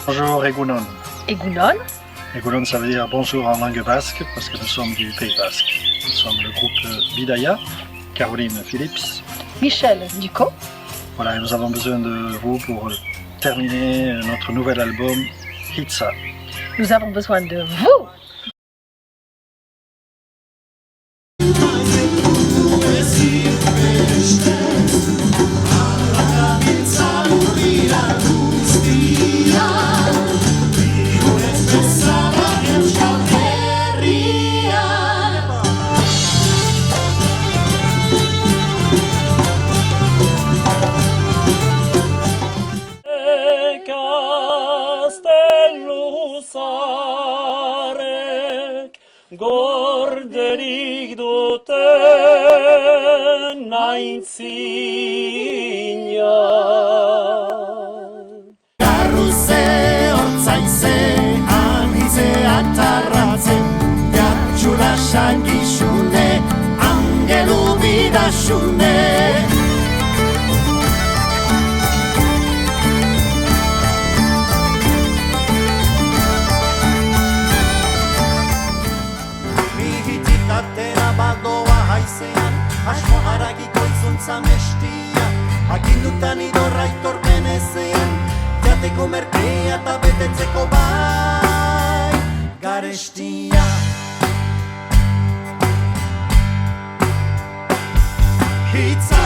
Bonjour Egunon. Egunon. Egunon, ça veut dire bonjour en langue basque, parce que nous sommes du Pays Basque. Nous sommes le groupe Bidaya, Caroline Phillips. Michel Ducot. Voilà, et nous avons besoin de vous pour terminer notre nouvel album Hitsa. Nous avons besoin de vous. Gorderik duten aintzina. Garruze hortzaize, anize atarratze, jartxura sagizune, angelu bidasune. Atera badoa haizean, asmo haragiko izuntza mestia, agindutan idorra itorpen ezean, jateko merkea eta betetzeko bai garestia. Hitza